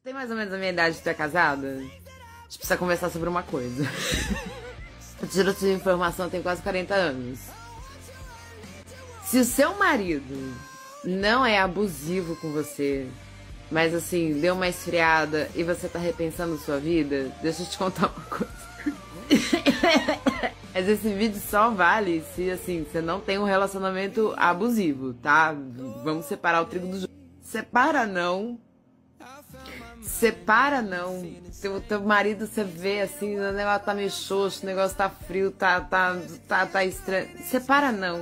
Tem mais ou menos a minha idade de ter casada? A gente precisa conversar sobre uma coisa. Eu tiro essa informação, eu tenho quase 40 anos. Se o seu marido não é abusivo com você, mas assim, deu uma esfriada e você tá repensando sua vida, deixa eu te contar uma coisa. Mas esse vídeo só vale se, assim, você não tem um relacionamento abusivo, tá? Vamos separar o trigo do joio. Separa não. Separa não. Teu marido, você vê assim, o negócio tá meio xoxo, o negócio tá frio, tá estranho. Separa não.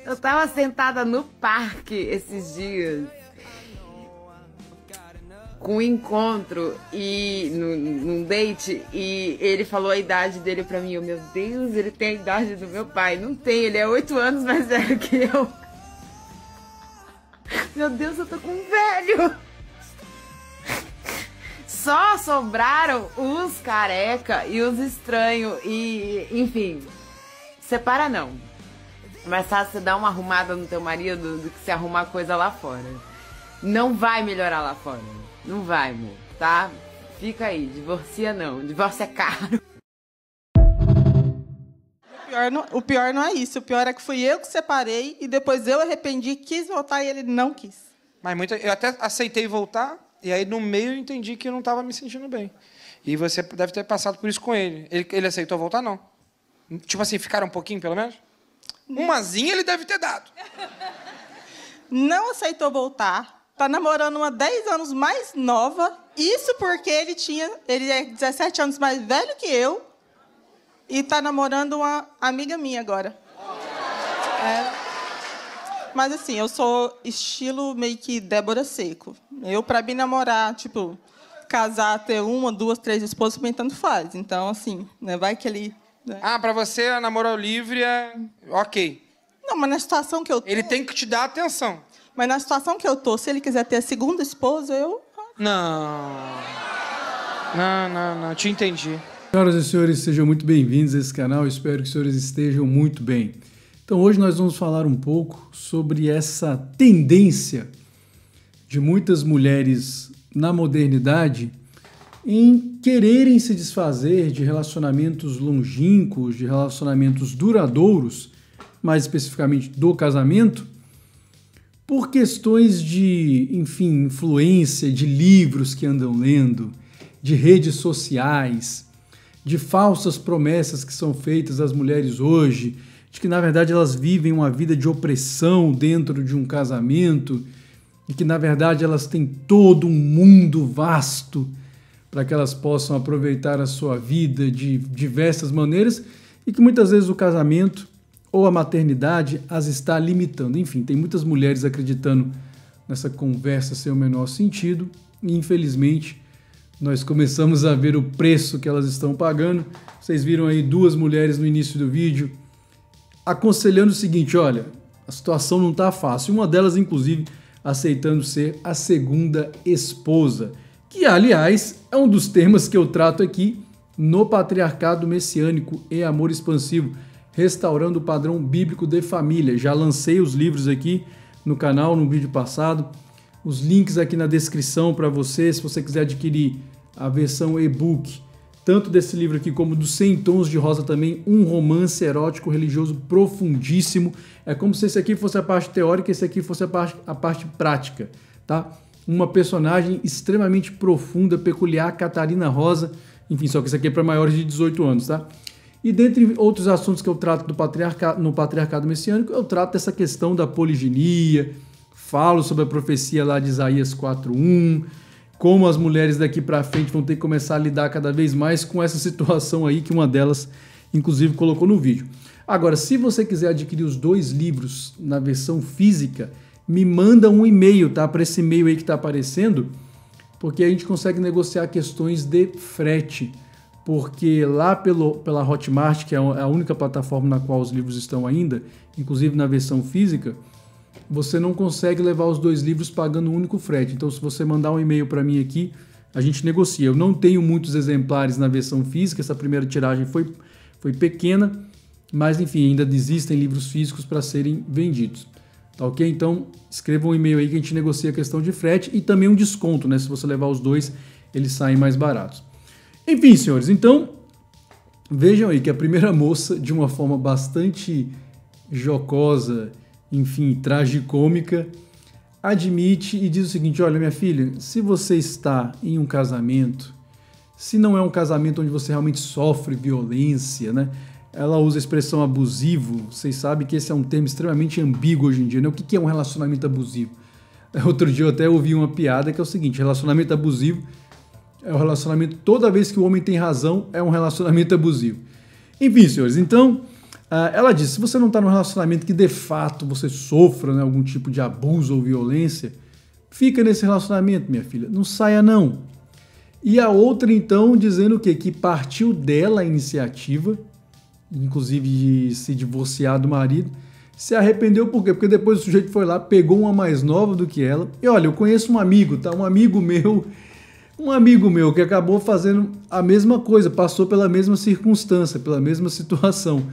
Eu tava sentada no parque esses dias com um encontro e num date, e ele falou a idade dele pra mim. Meu Deus, ele tem a idade do meu pai. Não tem, ele é 8 anos mais velho que eu. Meu Deus, eu tô com um velho. Só sobraram os careca e os estranhos e, enfim, separa não. Mais fácil você dar uma arrumada no teu marido do que se arrumar coisa lá fora. Não vai melhorar lá fora. Não vai, amor, tá? Fica aí, divorcia não. Divórcio é caro. O pior não é isso. O pior é que fui eu que separei e depois eu arrependi, quis voltar e ele não quis. Mas eu até aceitei voltar e aí no meio eu entendi que eu não estava me sentindo bem. E você deve ter passado por isso com ele. Ele aceitou voltar, não? Tipo assim, ficaram um pouquinho, pelo menos? Umazinha ele deve ter dado. Não aceitou voltar. Tá namorando uma 10 anos mais nova. Isso porque ele é 17 anos mais velho que eu. E tá namorando uma amiga minha agora. Mas assim, eu sou estilo meio que Débora Seco. Eu, pra mim, namorar, tipo, casar, ter 1, 2, 3 esposas, bem tanto faz. Então, assim, né, vai que ele... Né? Ah, pra você, a namoro livre é... Ok. Não, mas na situação que eu tô... Ele tem que te dar atenção. Mas na situação que eu tô, se ele quiser ter a segunda esposa, eu... Não, te entendi. Senhoras e senhores, sejam muito bem-vindos a esse canal. Espero que os senhores estejam muito bem. Então, hoje nós vamos falar um pouco sobre essa tendência de muitas mulheres na modernidade em quererem se desfazer de relacionamentos longínquos, de relacionamentos duradouros, mais especificamente do casamento, por questões de, enfim, influência de livros que andam lendo, de redes sociais, de falsas promessas que são feitas às mulheres hoje, de que, na verdade, elas vivem uma vida de opressão dentro de um casamento e que, na verdade, elas têm todo um mundo vasto para que elas possam aproveitar a sua vida de diversas maneiras e que, muitas vezes, o casamento ou a maternidade as está limitando. Enfim, tem muitas mulheres acreditando nessa conversa sem o menor sentido e, infelizmente, nós começamos a ver o preço que elas estão pagando. Vocês viram aí 2 mulheres no início do vídeo aconselhando o seguinte: olha, a situação não está fácil. Uma delas, inclusive, aceitando ser a segunda esposa, que, aliás, é um dos temas que eu trato aqui no Patriarcado Messiânico e Amor Expansivo, restaurando o padrão bíblico de família. Já lancei os livros aqui no canal, no vídeo passado. Os links aqui na descrição para você, se você quiser adquirir a versão e-book, tanto desse livro aqui como dos 100 Tons de Rosa também, um romance erótico religioso profundíssimo. É como se esse aqui fosse a parte teórica e esse aqui fosse a parte prática, tá? Uma personagem extremamente profunda, peculiar, Catarina Rosa, enfim, só que isso aqui é para maiores de 18 anos, tá? E dentre outros assuntos que eu trato no Patriarcado Messiânico, eu trato dessa questão da poliginia, falo sobre a profecia lá de Isaías 4:1, como as mulheres daqui para frente vão ter que começar a lidar cada vez mais com essa situação aí que uma delas, inclusive, colocou no vídeo. Agora, se você quiser adquirir os 2 livros na versão física, me manda um e-mail, tá? Para esse e-mail aí que está aparecendo, porque a gente consegue negociar questões de frete. Porque lá pela Hotmart, que é a única plataforma na qual os livros estão ainda, inclusive na versão física, você não consegue levar os 2 livros pagando um único frete. Então, se você mandar um e-mail para mim aqui, a gente negocia. Eu não tenho muitos exemplares na versão física, essa primeira tiragem foi pequena, mas enfim, ainda existem livros físicos para serem vendidos. Tá ok? Então, escreva um e-mail aí que a gente negocia a questão de frete e também um desconto, né? Se você levar os dois, eles saem mais baratos. Enfim, senhores, então, vejam aí que a primeira moça, de uma forma bastante jocosa, enfim, tragicômica, admite e diz o seguinte: olha, minha filha, se você está em um casamento, se não é um casamento onde você realmente sofre violência, né? Ela usa a expressão abusivo. Vocês sabem que esse é um termo extremamente ambíguo hoje em dia, né? O que é um relacionamento abusivo? Outro dia eu até ouvi uma piada que é o seguinte: relacionamento abusivo é um relacionamento, toda vez que o homem tem razão, é um relacionamento abusivo. Enfim, senhores, então, ela diz, se você não está num relacionamento que de fato você sofra, né, algum tipo de abuso ou violência, fica nesse relacionamento, minha filha, não saia não. E a outra, então, dizendo o quê? Que partiu dela a iniciativa, inclusive de se divorciar do marido, se arrependeu por quê? Porque depois o sujeito foi lá, pegou uma mais nova do que ela, e olha, eu conheço um amigo, tá? Um amigo meu que acabou fazendo a mesma coisa, passou pela mesma circunstância, pela mesma situação.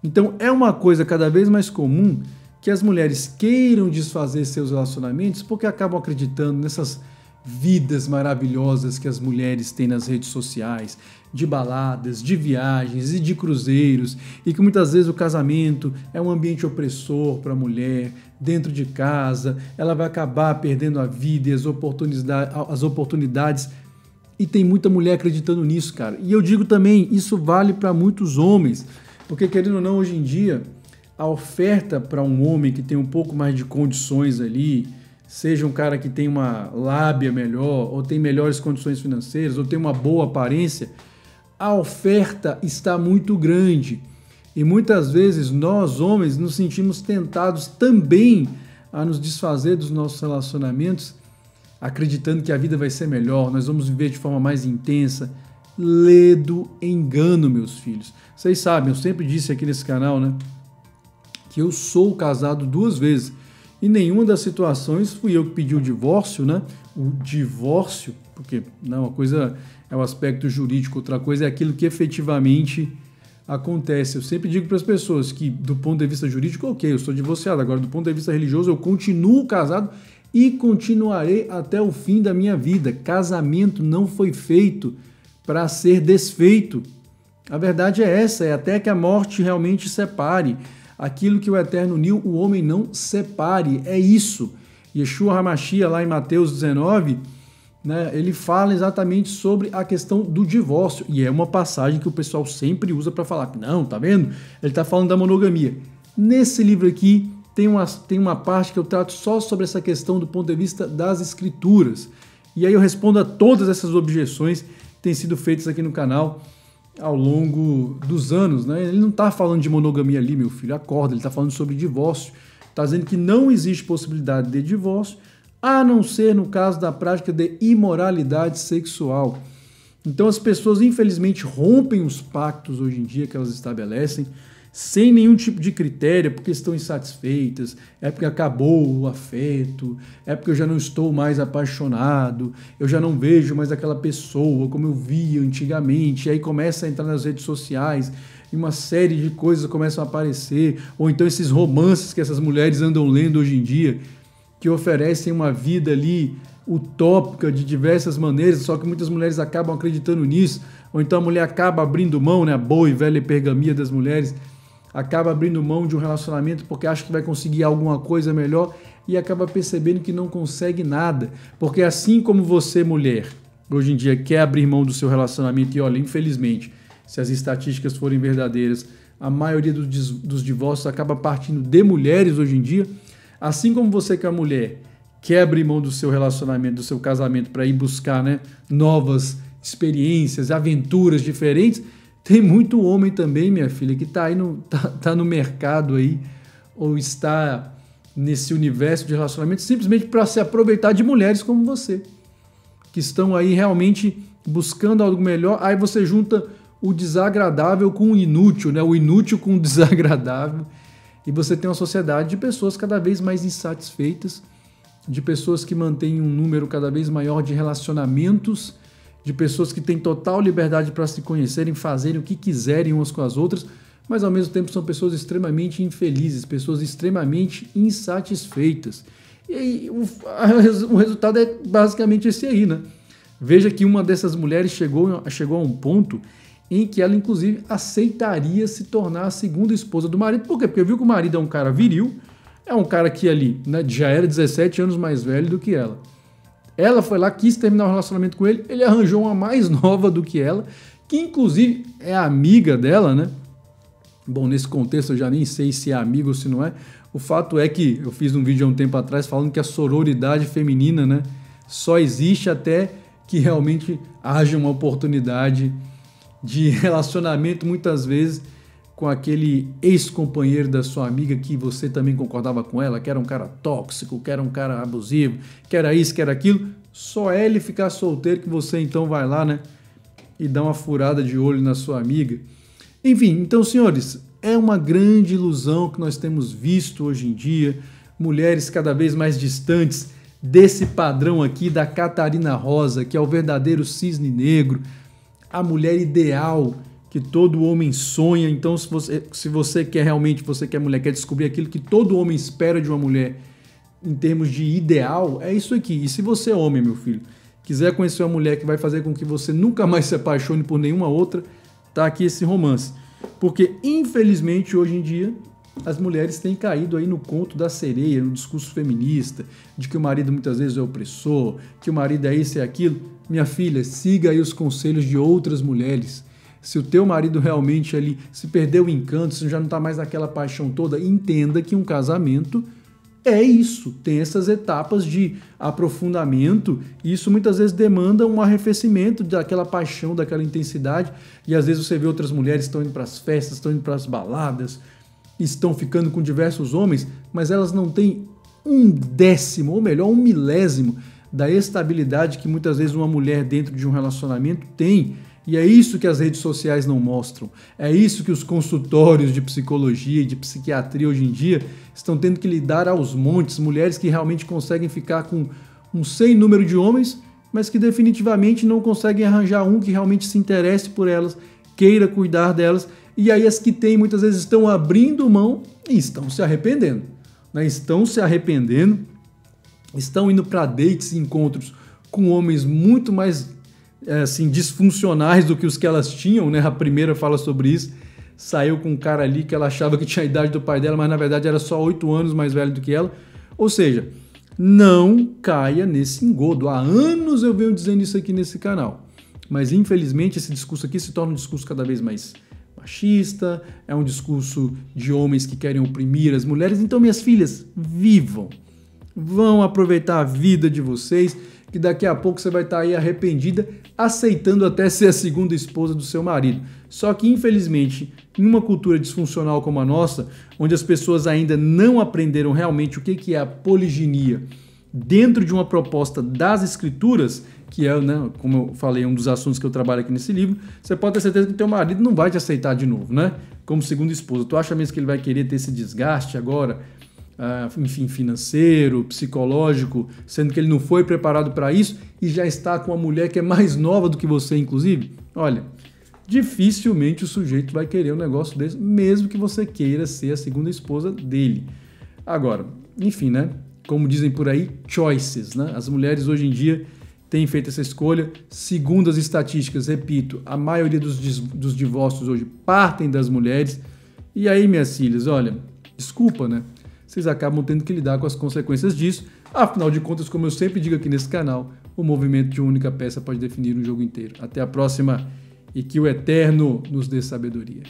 Então é uma coisa cada vez mais comum que as mulheres queiram desfazer seus relacionamentos porque acabam acreditando nessas vidas maravilhosas que as mulheres têm nas redes sociais, de baladas, de viagens e de cruzeiros, e que muitas vezes o casamento é um ambiente opressor para a mulher, dentro de casa, ela vai acabar perdendo a vida e as oportunidades, e tem muita mulher acreditando nisso, cara. E eu digo também, isso vale para muitos homens, porque querendo ou não, hoje em dia, a oferta para um homem que tem um pouco mais de condições ali, seja um cara que tem uma lábia melhor, ou tem melhores condições financeiras, ou tem uma boa aparência, a oferta está muito grande. E muitas vezes nós, homens, nos sentimos tentados também a nos desfazer dos nossos relacionamentos, acreditando que a vida vai ser melhor, nós vamos viver de forma mais intensa. Ledo engano, meus filhos. Vocês sabem, eu sempre disse aqui nesse canal, né, que eu sou casado 2 vezes. Em nenhuma das situações fui eu que pedi o divórcio, né? O divórcio, porque não, uma coisa é o aspecto jurídico, outra coisa é aquilo que efetivamente acontece. Eu sempre digo para as pessoas que, do ponto de vista jurídico, ok, eu sou divorciado. Agora, do ponto de vista religioso, eu continuo casado e continuarei até o fim da minha vida. Casamento não foi feito para ser desfeito. A verdade é essa, é até que a morte realmente separe. Aquilo que o Eterno uniu, o homem não separe, é isso. Yeshua HaMashiach, lá em Mateus 19, né, ele fala exatamente sobre a questão do divórcio, e é uma passagem que o pessoal sempre usa para falar, não, tá vendo? Ele está falando da monogamia. Nesse livro aqui, tem uma parte que eu trato só sobre essa questão do ponto de vista das escrituras, e aí eu respondo a todas essas objeções que têm sido feitas aqui no canal ao longo dos anos, né? Ele não está falando de monogamia ali, meu filho, acorda, ele está falando sobre divórcio, está dizendo que não existe possibilidade de divórcio, a não ser no caso da prática de imoralidade sexual. Então as pessoas infelizmente rompem os pactos hoje em dia que elas estabelecem, sem nenhum tipo de critério, porque estão insatisfeitas, é porque acabou o afeto, é porque eu já não estou mais apaixonado, eu já não vejo mais aquela pessoa como eu via antigamente, e aí começa a entrar nas redes sociais, e uma série de coisas começam a aparecer, ou então esses romances que essas mulheres andam lendo hoje em dia, que oferecem uma vida ali utópica de diversas maneiras, só que muitas mulheres acabam acreditando nisso, ou então a mulher acaba abrindo mão, né, a boa e velha pergamia das mulheres, acaba abrindo mão de um relacionamento porque acha que vai conseguir alguma coisa melhor e acaba percebendo que não consegue nada. Porque assim como você, mulher, hoje em dia quer abrir mão do seu relacionamento, e olha, infelizmente, se as estatísticas forem verdadeiras, a maioria dos divórcios acaba partindo de mulheres hoje em dia, assim como você que é mulher quer abrir mão do seu relacionamento, do seu casamento para ir buscar, né, novas experiências, aventuras diferentes, tem muito homem também, minha filha, que está aí tá no mercado aí, ou está nesse universo de relacionamento simplesmente para se aproveitar de mulheres como você, que estão aí realmente buscando algo melhor. Aí você junta o desagradável com o inútil, né? O inútil com o desagradável, e você tem uma sociedade de pessoas cada vez mais insatisfeitas, de pessoas que mantêm um número cada vez maior de relacionamentos, de pessoas que têm total liberdade para se conhecerem, fazerem o que quiserem umas com as outras, mas ao mesmo tempo são pessoas extremamente infelizes, pessoas extremamente insatisfeitas. E aí, o resultado é basicamente esse aí, né? Veja que uma dessas mulheres chegou a um ponto em que ela, inclusive, aceitaria se tornar a segunda esposa do marido. Por quê? Porque viu que o marido é um cara viril, é um cara que ali, né, já era 17 anos mais velho do que ela. Ela foi lá, quis terminar o relacionamento com ele, ele arranjou uma mais nova do que ela, que inclusive é amiga dela, né? Bom, nesse contexto eu já nem sei se é amigo ou se não é. O fato é que eu fiz um vídeo há um tempo atrás falando que a sororidade feminina, né, só existe até que realmente haja uma oportunidade de relacionamento, muitas vezes, com aquele ex-companheiro da sua amiga que você também concordava com ela, que era um cara tóxico, que era um cara abusivo, que era isso, que era aquilo. Só é ele ficar solteiro que você então vai lá, né, e dá uma furada de olho na sua amiga. Enfim, então, senhores, é uma grande ilusão que nós temos visto hoje em dia, mulheres cada vez mais distantes desse padrão aqui da Catarina Rosa, que é o verdadeiro cisne negro, a mulher ideal que todo homem sonha. Então, se você quer realmente, você que é mulher, quer descobrir aquilo que todo homem espera de uma mulher em termos de ideal, é isso aqui. E se você é homem, meu filho, quiser conhecer uma mulher que vai fazer com que você nunca mais se apaixone por nenhuma outra, tá aqui esse romance. Porque, infelizmente, hoje em dia, as mulheres têm caído aí no conto da sereia, no discurso feminista, de que o marido muitas vezes é opressor, que o marido é isso e aquilo. Minha filha, siga aí os conselhos de outras mulheres. Se o teu marido realmente ali se perdeu o encanto, se já não está mais naquela paixão toda, entenda que um casamento é isso, tem essas etapas de aprofundamento, e isso muitas vezes demanda um arrefecimento daquela paixão, daquela intensidade, e às vezes você vê outras mulheres que estão indo para as festas, estão indo para as baladas, estão ficando com diversos homens, mas elas não têm 1/10, ou melhor, 1/1000 da estabilidade que muitas vezes uma mulher dentro de um relacionamento tem. E é isso que as redes sociais não mostram. É isso que os consultórios de psicologia e de psiquiatria hoje em dia estão tendo que lidar aos montes. Mulheres que realmente conseguem ficar com um sem número de homens, mas que definitivamente não conseguem arranjar um que realmente se interesse por elas, queira cuidar delas. E aí as que têm muitas vezes estão abrindo mão e estão se arrependendo. Né? Estão se arrependendo, estão indo para dates e encontros com homens muito mais assim, disfuncionais do que os que elas tinham, né? A primeira fala sobre isso. Saiu com um cara ali que ela achava que tinha a idade do pai dela, mas na verdade era só 8 anos mais velho do que ela. Ou seja, não caia nesse engodo. Há anos eu venho dizendo isso aqui nesse canal. Mas infelizmente esse discurso aqui se torna um discurso cada vez mais machista, é um discurso de homens que querem oprimir as mulheres. Então, minhas filhas, vivam. Vão aproveitar a vida de vocês, que daqui a pouco você vai estar aí arrependida, aceitando até ser a segunda esposa do seu marido. Só que, infelizmente, em uma cultura disfuncional como a nossa, onde as pessoas ainda não aprenderam realmente o que é a poliginia dentro de uma proposta das escrituras, que é, né, como eu falei, um dos assuntos que eu trabalho aqui nesse livro, você pode ter certeza que teu marido não vai te aceitar de novo, né? Como segunda esposa. Tu acha mesmo que ele vai querer ter esse desgaste agora? Enfim, financeiro, psicológico, sendo que ele não foi preparado para isso e já está com uma mulher que é mais nova do que você, inclusive? Olha, dificilmente o sujeito vai querer um negócio desse, mesmo que você queira ser a segunda esposa dele. Agora, enfim, né? Como dizem por aí, choices, né? As mulheres hoje em dia têm feito essa escolha. Segundo as estatísticas, repito, a maioria dos divórcios hoje partem das mulheres. E aí, minhas filhas, olha, desculpa, né? Vocês acabam tendo que lidar com as consequências disso. Afinal de contas, como eu sempre digo aqui nesse canal, o movimento de uma única peça pode definir um jogo inteiro. Até a próxima e que o Eterno nos dê sabedoria.